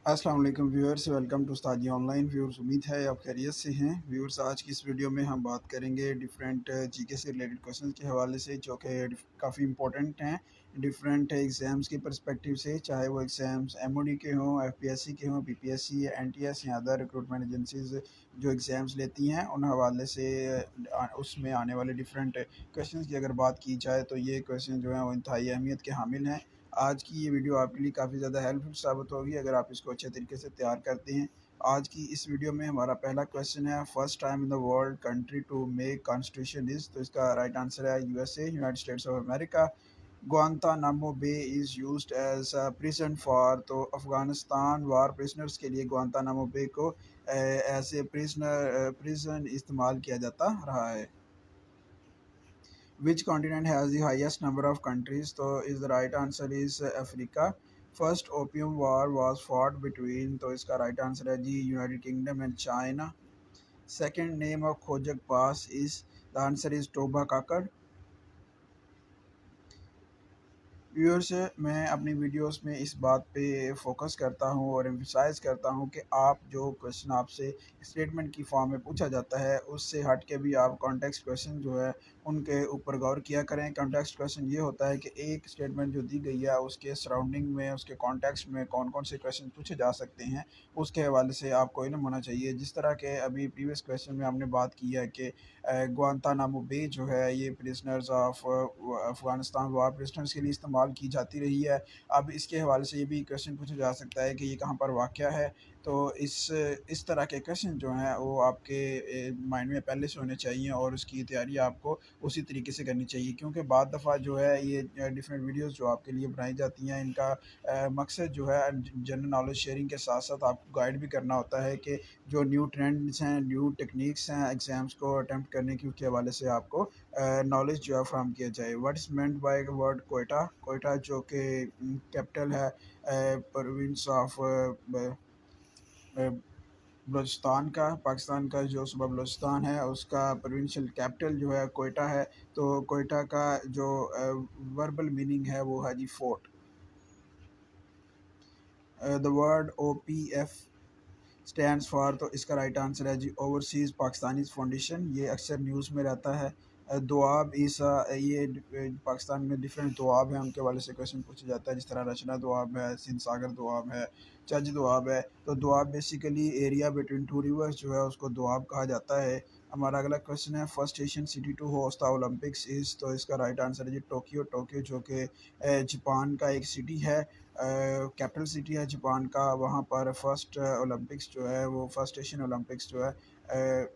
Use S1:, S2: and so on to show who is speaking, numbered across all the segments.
S1: अस्सलाम वालेकुम viewers, welcome to Ustadi online. Viewers, उम्मीद है आप खैरियत से हैं। व्यूअर्स, आज की इस वीडियो में हम बात करेंगे डिफरेंट जीके से रिलेटेड क्वेश्चंस के हवाले से, जो कि काफ़ी इंपॉर्टेंट हैं डिफरेंट एग्ज़ाम्स के पर्सपेक्टिव से, चाहे वो एग्ज़ाम्स एमओडी के हों, एफपीएससी के हों, पीपीएससी, एनटीएस या अदर रिक्रूटमेंट एजेंसीज जो एग्ज़ाम्स लेती हैं, उन हवाले से उसमें आने वाले डिफरेंट क्वेश्चंस की अगर बात की जाए तो ये क्वेश्चन जो हैं वो इंतहाई अहमियत के हामिल हैं। आज की ये वीडियो आपके लिए काफ़ी ज़्यादा हेल्पफुल साबित होगी अगर आप इसको अच्छे तरीके से तैयार करते हैं। आज की इस वीडियो में हमारा पहला क्वेश्चन है, first time in the world country to make constitution is. तो इसका राइट आंसर है USA, United States of America. Guantanamo Bay is used as a prison for. तो अफ़गानिस्तान वार प्रिजनर्स के लिए गुआंतानामो बे को एज ए प्रिजन इस्तेमाल किया जाता रहा है। Which continent has the highest number of countries? तो is the right answer is Africa. First opium war was fought between, तो इसका right answer है जी United Kingdom and China. Second name of Khojak Pass is, the answer is Toba Kakar. Viewers, मैं अपनी videos में इस बात पे focus करता हूँ और एम्फसाइज़ करता हूँ कि आप जो क्वेश्चन आपसे स्टेटमेंट की फॉर्म में पूछा जाता है, उससे हट के भी आप कॉन्टेक्स्ट क्वेश्चन जो है उनके ऊपर गौर किया करें। कॉन्टेक्स्ट क्वेश्चन ये होता है कि एक स्टेटमेंट जो दी गई है उसके सराउंडिंग में, उसके कॉन्टेक्स्ट में कौन कौन से क्वेश्चन पूछे जा सकते हैं, उसके हवाले से आपको इल्म होना चाहिए। जिस तरह के अभी प्रीवियस क्वेश्चन में हमने बात की है कि गुआंतानामो बे जो है ये prisoners of Afghanistan war prisoners के लिए इस्तेमाल की जाती रही है। अब इसके हवाले से ये भी क्वेश्चन पूछा जा सकता है कि ये कहाँ पर वाक़या है। तो इस तरह के क्वेश्चन जो हैं वो आपके माइंड में पहले से होने चाहिए और उसकी तैयारी आपको उसी तरीके से करनी चाहिए, क्योंकि बाद दफ़ा जो है ये डिफरेंट वीडियोस जो आपके लिए बनाई जाती हैं, इनका मकसद जो है जनरल नॉलेज शेयरिंग के साथ साथ आपको गाइड भी करना होता है कि जो न्यू ट्रेंड्स हैं, न्यू टेक्निक्स हैं एग्ज़ाम्स को अटेम्प्ट करने की, उसके हवाले से आपको नॉलेज जो है फ्राहम किया जाए। What is meant by word Quetta? Quetta जो कि कैपिटल है प्रोविंस ऑफ बलूचिस्तान का, पाकिस्तान का जो सूबा बलूचिस्तान है उसका प्रोविंशियल कैपिटल जो है कोयटा है। तो कोयटा का जो वर्बल मीनिंग है वो है जी fort. The word OPF stands for, तो इसका राइट आंसर है जी ओवरसीज़ पाकिस्तानीज़ फाउंडेशन। ये अक्सर न्यूज़ में रहता है। दुआब ईसा, ये पाकिस्तान में डिफरेंट दुआब हैं, उनके वाले से क्वेश्चन पूछा जाता है, जिस तरह रचना दुआब है, सिंध सागर दुआब है, चज दुआब है। तो Doab basically area between two reverse जो है उसको दुआब कहा जाता है। हमारा अगला क्वेश्चन है, first Asian city to host the Olympics is. तो इसका राइट आंसर है जी टोक्यो। टोक्यो जो कि जापान का एक सिटी है, कैपिटल सिटी है जापान का। वहाँ पर फर्स्ट ओलंपिक्स जो है वो फर्स्ट एशियन ओलंपिक्स जो है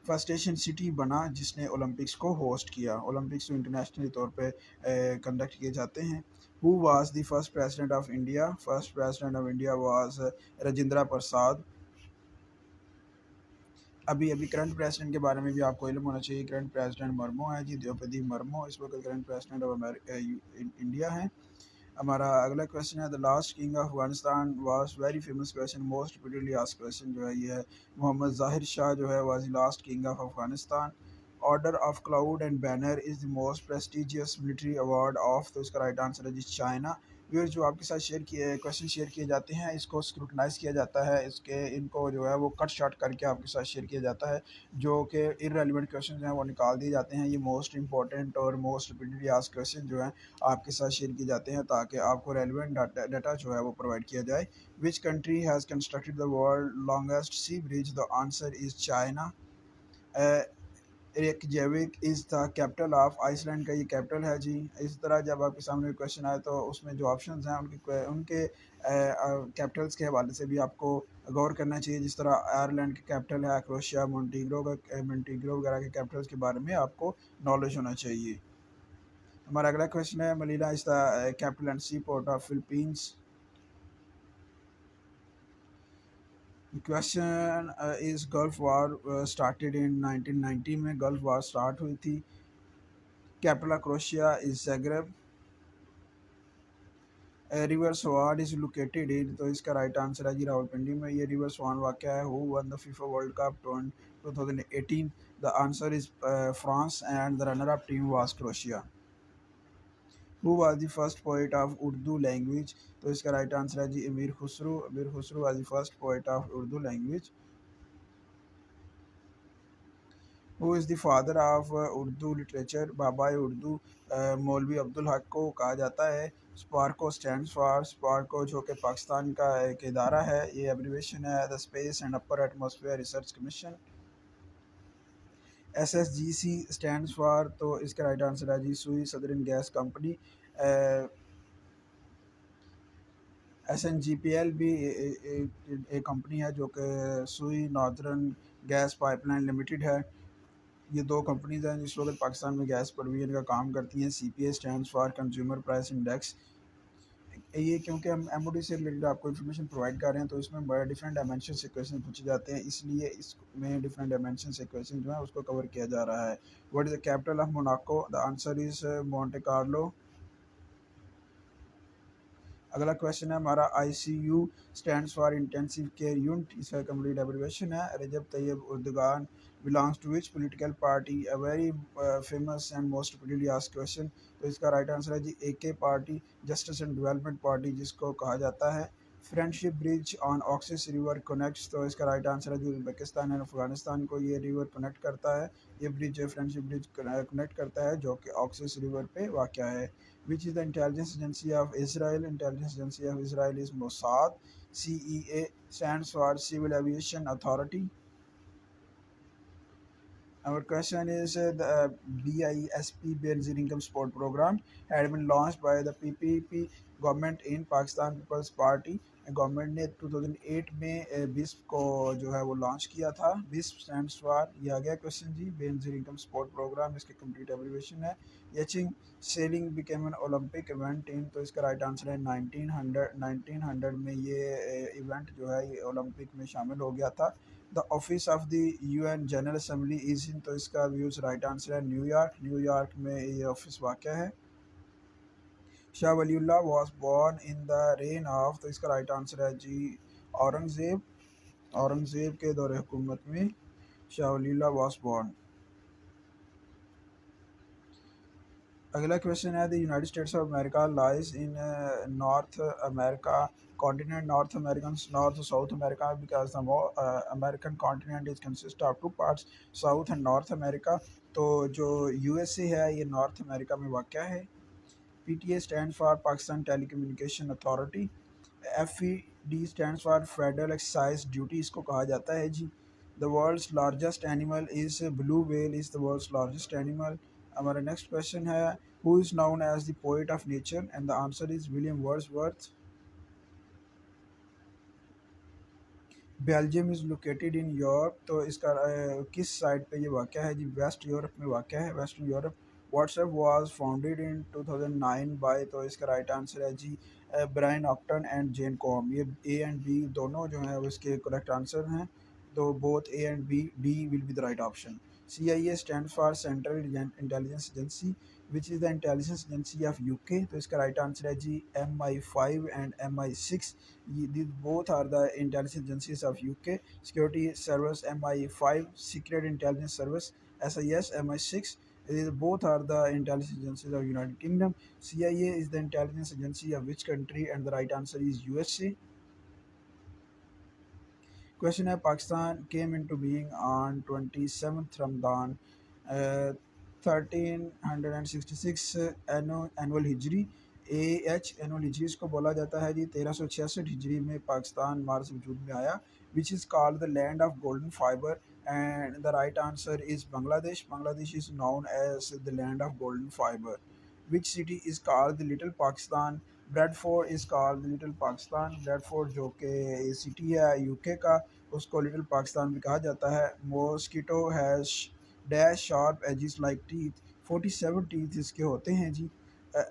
S1: फर्स्ट एशियन सिटी बना जिसने ओलंपिक्स को होस्ट किया। ओलंपिक्स जो इंटरनेशनली तौर पे कंडक्ट किए जाते हैं। Who was the first president of India? First president of India was Rajendra Prasad. अभी अभी करंट प्रेसिडेंट के बारे में भी आपको इल्म होना चाहिए। करंट प्रेसिडेंट मर्मो है जी, द्रौपदी मर्मो इस वक्त करंट प्रेसिडेंट ऑफ इंडिया है। हमारा अगला क्वेश्चन है, the last king of Afghanistan was very famous question, most repeatedly asked question जो है ये है, मोहम्मद ज़ाहिर शाह जो है was the last king of Afghanistan. Order of cloud and banner is the most prestigious military award of. तो इसका राइट आंसर है जी चाइना। व्यूअर्स, जो आपके साथ क्वेश्चन शेयर किए जाते हैं इसको स्क्रूटनाइज किया जाता है, इसके इनको जो है वो कट शॉट करके आपके साथ शेयर किया जाता है। जो कि इररेलेवेंट क्वेश्चन हैं वो निकाल दिए जाते हैं। ये मोस्ट इंपॉर्टेंट और मोस्ट रिपीटेडली आस्क्ड क्वेश्चन जो हैं आपके साथ शेयर किए जाते हैं ताकि आपको रेलिवेंट डाटा जो है वो प्रोवाइड किया जाए। Which country has constructed the world longest sea bridge? The answer is China. Reykjavik is the capital of Iceland का ये कैपिटल है जी। इस तरह जब आपके सामने क्वेश्चन आए तो उसमें जो ऑप्शंस हैं उनके कैपिटल्स के हवाले से भी आपको गौर करना चाहिए। जिस तरह आयरलैंड के कैपिटल है क्रोशिया, मोंटीग्रो वगैरह के कैपिटल्स के बारे में आपको नॉलेज होना चाहिए। हमारा अगला क्वेश्चन है, Manila is the capital and sea port of Philippines. Question is Gulf war started in 1990 में गल्फ वार स्टार्ट हुई थी। Capital of Croatia is Zagreb. River Swan is located in. तो इसका राइट आंसर है जी रावलपिंडी में ये river swan वाक़या है। Who won the FIFA World Cup 2018? The answer is France and the runner up team was Croatia. Who was the first poet of Urdu language? तो इसका right answer है जी Amir Khusro was the first poet of Urdu language. Who is the father of Urdu literature? Baba Urdu Maulvi Abdul हक को कहा जाता है। Sparco stands for, Sparco जो कि पाकिस्तान का एक इदारा है, ये एब्रीविएशन है the space and upper atmosphere research commission. SSGC stands for, तो इसका राइट आंसर है जी सुई सदरन गैस कंपनी। SNGPL भी एक कंपनी है जो कि सुई नॉर्दर्न गैस पाइपलाइन लिमिटेड है। ये दो कंपनीज हैं जिस वक्त पाकिस्तान में गैस प्रोविजन का काम करती हैं। CPA stands for consumer price index. ये क्योंकि हम MOD से रिलेटेड आपको इन्फॉर्मेशन प्रोवाइड कर रहे हैं, तो इसमें बड़े डिफरेंट डायमेंशन से क्वेश्चन पूछे जाते हैं, इसलिए इसमें डिफरेंट डायमेंशन से क्वेश्चन जो है उसको कवर किया जा रहा है। What is the capital of Monaco? The answer is Monte Carlo. अगला क्वेश्चन है हमारा, ICU stands for intensive care unit, इसका कंप्लीट एब्रीविएशन है। Recep Tayyip Erdogan belongs to which political party? A very famous and most repeatedly asked question. तो इसका right answer है जी AK party, justice and development party जिसको कहा जाता है। Friendship bridge on Oxus river connects, तो इसका राइट आंसर है जो उज़्बेकिस्तान एंड अफगानिस्तान को ये रिवर कनेक्ट करता है। ये ब्रिज फ्रेंडशिप ब्रिज कनेक्ट करता है जो कि ऑक्सिस रिवर पे वाक़या है। Which is the intelligence agency of Israel? Intelligence agency of Israel is Mossad. CEA stands for Civil Aviation Authority. Our question is the BISP Benazir Income Support Program had been launched by the PPP government in Pakistan People's Party. Government ने 2008 में BISP को जो है वो launch किया था। BISP stands for, ये आ गया क्वेश्चन जी, बेनजीर इनकम सपोर्ट प्रोग्राम, इसके कंप्लीट एब्रीविएशन है। Yachting sailing became an Olympic event in, तो इसका राइट आंसर है 1900 में ये इवेंट जो है ये ओलंपिक में शामिल हो गया था। The office of the UN general assembly is in, तो इसका व्यूज़ राइट आंसर है न्यूयॉर्क, न्यूयॉर्क में ये ऑफिस वाक़ है। Shah Waliullah was born in the rain of, तो इसका राइट आंसर है जी औरंगज़ेब, औरंगज़ेब के दौर हुकूमत में शाह वलीउल्लाह वॉज बॉर्न। अगला क्वेश्चन है the United States of America lies in north America continent, North American, North South America, because the American continent is consist of two parts, South and North America। तो जो USA है ये north America में वाक़ है। PTA stand for Pakistan telecommunication authority. FED stand for federal excise duty, इसको कहा जाता है जी। The world's largest animal is blue whale is the world's largest animal. हमारा नेक्स्ट क्वेश्चन है who is known as the poet of nature? And the answer is William Wordsworth. Belgium is located in Europe, तो इसका किस side पे ये वाक़ है जी? Waste Europe में वाक़ है, western Europe. WhatsApp was founded in 2009 by, तो इसका राइट आंसर है जी Brian Acton and Jan Koum. ये A एंड B दोनों जो हैं वो इसके करेक्ट आंसर हैं, तो both A and B, D will be the right option. CIA stand for central intelligence agency, which is the intelligence agency of UK, तो इसका राइट आंसर है जी MI5 and MI6। These both are the intelligence agencies of UK. Security Service MI5, Secret Intelligence Service SIS MI6. These both are the intelligence agencies of United Kingdom. CIA is the intelligence agency of which country? And the right answer is USA. Question है Pakistan came into being on 27th Ramadan 1366 annual हिजरी। Annual हिजरी इसको बोला जाता है जी। 1366 हिजरी में पाकिस्तान मार्च वजूद में आया। Which is called the land of golden fibre? And the right answer is Bangladesh. Bangladesh is known as the land of golden fibre. Which city is called the little Pakistan? Bradford is called the little Pakistan. Bradford जो कि city है UK का, उसको little Pakistan भी कहा जाता है। Mosquito has dash sharp edges like teeth, 47 teeth इसके होते हैं जी।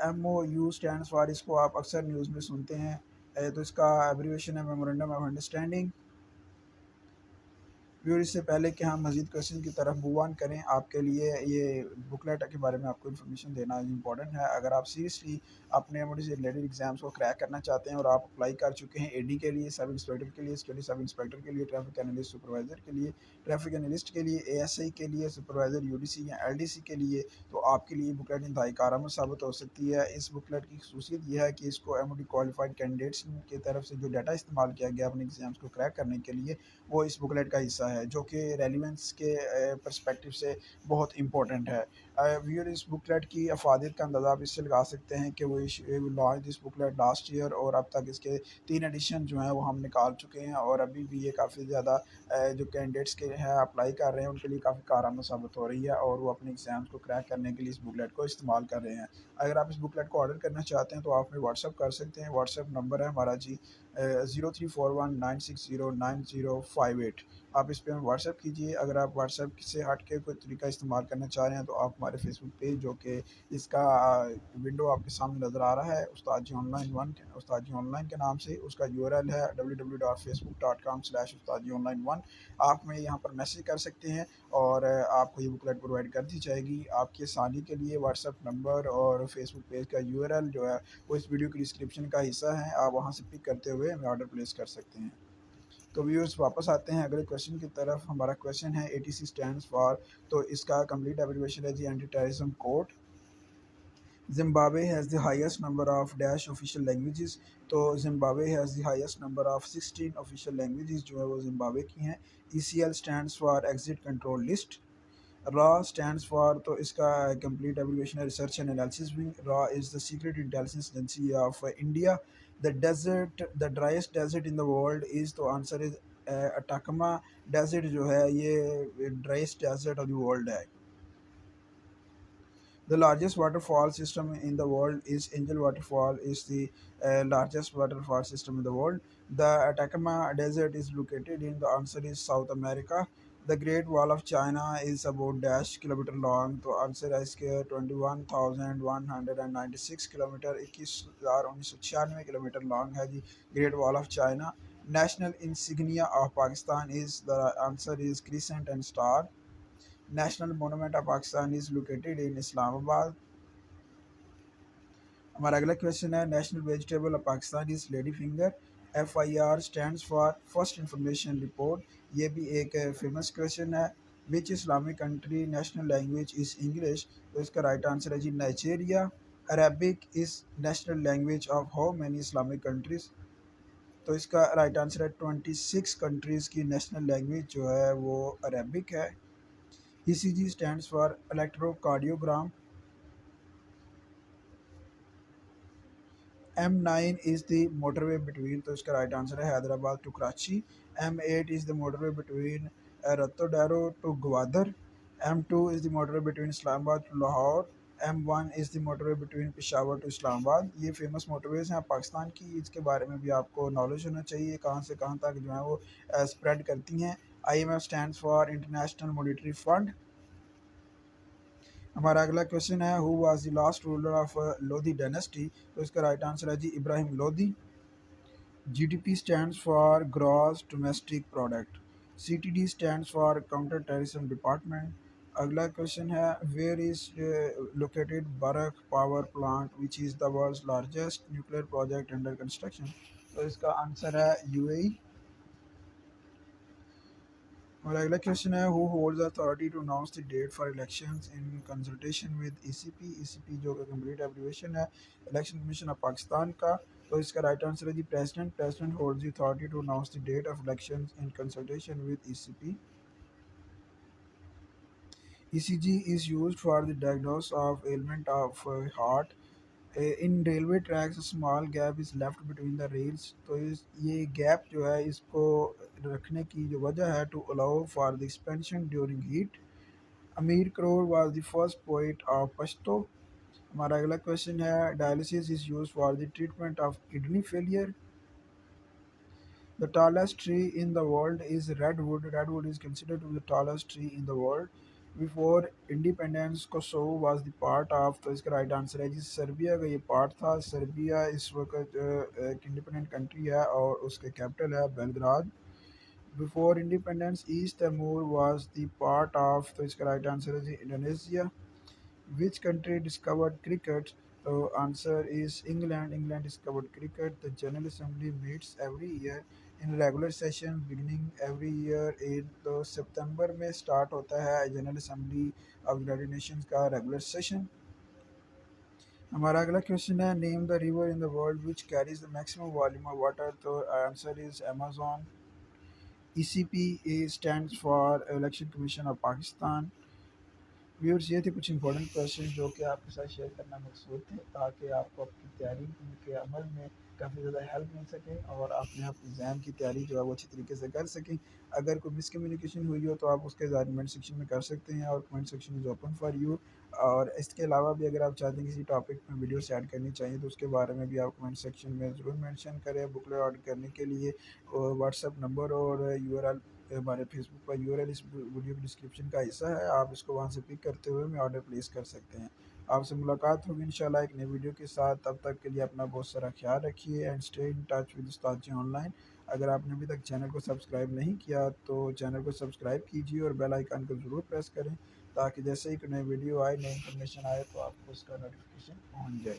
S1: MOU स्टैंड्स फॉर, इसको आप अक्सर न्यूज़ में सुनते हैं, तो इसका एब्रीविएशन है मेमोरेंडम ऑफ अंडरस्टैंडिंग। ویور اس سے پہلے کہ ہم مزید کوشچن کی طرف موو آن کریں، آپ کے لیے یہ بکلیٹ کے بارے میں آپ کو انفارمیشن دینا امپورٹنٹ ہے۔ اگر آپ سیریسلی اپنے ایمڈی سے ریلیٹڈ ایگزامس کو کریک کرنا چاہتے ہیں اور آپ اپلائی کر چکے ہیں اے ڈی کے لیے، سب انسپیکٹر کے لیے، سیکورٹی سب انسپیکٹر کے لیے، ٹریفک انالسٹ سپروائزر کے لیے، ٹریفک انالسٹ کے لیے، اے ایس آئی کے لیے، سپروائزر یو ڈی سی یا ایل ڈی سی کے لیے، تو آپ کے لیے بکلیٹ انتہائی کارآمد ثابت ہو سکتی ہے۔ اس بکلیٹ کی خصوصیت یہ ہے کہ اس کو M O D qualified candidates کی طرف سے جو ڈیٹا استعمال کیا گیا اپنے ایگزامس کو کریک کرنے کے لیے، وہ اس بکلیٹ کا حصہ ہے، جو کہ ریلیونس کے پرسپیکٹیو سے بہت امپورٹنٹ ہے۔ ویور اس بکلیٹ کی افادیت کا اندازہ آپ اس سے لگا سکتے ہیں کہ وہ launch this booklet last year, اور اب تک اس کے 3 ایڈیشن جو ہیں وہ ہم نکال چکے ہیں، اور ابھی بھی یہ کافی زیادہ جو کینڈیڈیٹس کے ہیں اپلائی کر رہے ہیں ان کے لیے کافی کارآمد ثابت ہو رہی ہے، اور وہ اپنے ایگزامس کو کریک کرنے کے لیے اس بکلیٹ کو استعمال کر رہے ہیں۔ اگر آپ اس بکلیٹ کو آرڈر کرنا چاہتے ہیں تو آپ ہمیں واٹس ایپ کر سکتے ہیں۔ واٹس ایپ نمبر ہے ہمارا 0341960905 آپ اس پہ ہمیں واٹس ایپ کیجیے۔ اگر آپ واٹس ایپ سے ہٹ کے کوئی طریقہ استعمال کرنا چاہ رہے ہیں تو آپ ہمارے فیس بک پیج، جو کہ اس کا ونڈو آپ کے سامنے نظر آ رہا ہے، استاد جی آن لائن 1، استاد جی آن لائن کے نام سے، اس کا یو آر ایل ہے www.facebook.com/استاد جی آن لائن 1۔ آپ ہمیں یہاں پر میسج کر سکتے ہیں اور آپ کو یہ بکلیٹ پرووائڈ کر دی جائے گی۔ آپ کی آسانی کے لیے واٹس ایپ نمبر اور فیس بک پیج کا یو آر ایل جو ہے وہ اس ویڈیو کی ڈسکرپشن کا حصہ ہے، آپ وہاں سے پک کرتے ہوئے ہمیں آرڈر پلیس کر سکتے ہیں۔ تو ویورز واپس آتے ہیں اگلے کویشچن کی طرف۔ ہمارا کویشچن ہے A T C stands for, تو اس کا کمپلیٹ ایبریویشن ہے جی anti terrorism code. Zimbabwe has the highest number of dash official languages, تو Zimbabwe has the highest number of 16 official languages جو ہے وہ زمبابوے کی ہیں۔ E C L stands for exit control list. را stands for, تو اس کا کمپلیٹ ایبریویشن ہے ریسرچ اینڈ انالیسس ونگ۔ را is the secret intelligence agency of India. The driest desert in the world is, تو answer is Atacama desert جو ہے یہ driest desert of the world ہے۔ The largest waterfall system in the world is Angel Waterfall is the largest waterfall system in the world. The Atacama Desert is located in, the answer is South America. The Great Wall of China is about dash kilometer long. تو answer ہے اس کے 21,196 kilometre, 21,996 kilometre long ہے جی Great Wall of China. National insignia of Pakistan is, the answer is crescent and star. National monument of Pakistan is located in Islamabad. ہمارا اگلا question ہے national vegetable of Pakistan is lady finger. F I R stands for first information report, یہ بھی ایک famous question ہے۔ Which Islamic country national language is English, تو اس کا رائٹ آنسر ہے جی Nigeria. Arabic is national language of how many Islamic countries, تو اس کا رائٹ آنسر ہے 26 کنٹریز کی نیشنل لینگویج جو ہے وہ عربک ہے۔ E C G stands for electrocardiogram. M9 is the motorway between, تو اس کا رائٹ آنسر ہے Hyderabad to Karachi. M8 is the motorway between رتو to Gwadar. M2 is the motorway between Islamabad to Lahore. M1 is the motorway between Peshawar to Islamabad. یہ famous motor ویز ہیں پاکستان کی، اس کے بارے میں بھی آپ کو نالج ہونا چاہیے کہاں سے کہاں تک جو ہے وہ اسپریڈ کرتی ہیں۔ IMF stands for international monetary fund. ہمارا اگلا کویشچن ہے who was the last ruler of Lodhi dynasty, تو اس کا رائٹ آنسر ہے جی Ibrahim Lodhi. G D P stands for gross domestic product. C T D stands for counter terrorism department. اگلا question ہے where is located Barakah power plant which is the world's largest nuclear project under construction, تو اس کا answer ہے UAE۔ اور اگلا question ہے who holds authority to announce the date for elections in consultation with ECP جو کہ complete abbreviation ہے الیکشن کمیشن آف پاکستان کا، تو اس کا رائٹ آنسر ہے جی president holds the authority to announce the date of elections in consultation with ECP۔ ECG is used for the diagnosis of ailment of heart. In railway tracks a small gap is left between the rails، تو یہ gap جو ہے اس کو رکھنے کی جو وجہ ہے to allow for the expansion during heat۔ Amir Karur was the first poet of Pashto۔ ہمارا اگلا کویشچن ہے dialysis is used for the treatment of kidney failure۔ The tallest tree in the world is redwood۔ Redwood is considered to be the tallest tree in the world۔ Before independence Kosovo was the part of، تو اس کا right answer ہے جی Serbia کا یہ part تھا۔ Serbia اس وقت ایک independent country ہے اور اس کے کیپٹل ہے بیلگراد۔ Before independence, East Timor was the part of, so इसका right answer is Indonesia. Which country discovered cricket? The answer is England. England discovered cricket. The General Assembly meets every year in regular session beginning every year in तो सितंबर में start होता है general assembly of united nations का regular session. हमारा अगला question है name the river in the world which carries the maximum volume of water. तो answer is Amazon. ECP stands for Election Commission of Pakistan. व्यूअर्स ये थे कुछ important question जो कि आपके साथ शेयर करना मकसूद थे ताकि आपको अपनी तैयारी के अमल में काफ़ी ज़्यादा हेल्प मिल सके और अपने आप एग्ज़ाम की तैयारी जो है वो अच्छी तरीके से कर सकें. अगर कोई मिसकम्युनिकेशन हुई हो तो आप उसके इज़हार कमेंट सेक्शन में कर सकते हैं और comment section is open for you. और इसके अलावा भी अगर आप चाहते हैं किसी टॉपिक में वीडियोस ऐड करनी चाहिए तो उसके बारे में भी आप कमेंट सेक्शन में ज़रूर मेंशन करें. बुकलेट ऑर्डर करने के लिए व्हाट्सएप नंबर और यूआरएल हमारे फेसबुक पर यूआरएल इस वीडियो की डिस्क्रिप्शन का हिस्सा है. आप इसको वहाँ से पिक करते हुए मैं ऑर्डर प्लेस कर सकते हैं. आपसे मुलाकात होगी इंशाल्लाह एक नई वीडियो के साथ. तब तक के लिए अपना बहुत सारा ख्याल रखिए and stay in touch with Ustad ji online. अगर आपने अभी तक चैनल को सब्सक्राइब नहीं किया तो चैनल को सब्सक्राइब कीजिए और बेल आइकन को ज़रूर प्रेस करें ताकि जैसे ही कोई नई वीडियो आए नई इन्फॉर्मेशन आए तो आपको उसका नोटिफिकेशन पहुँच जाए.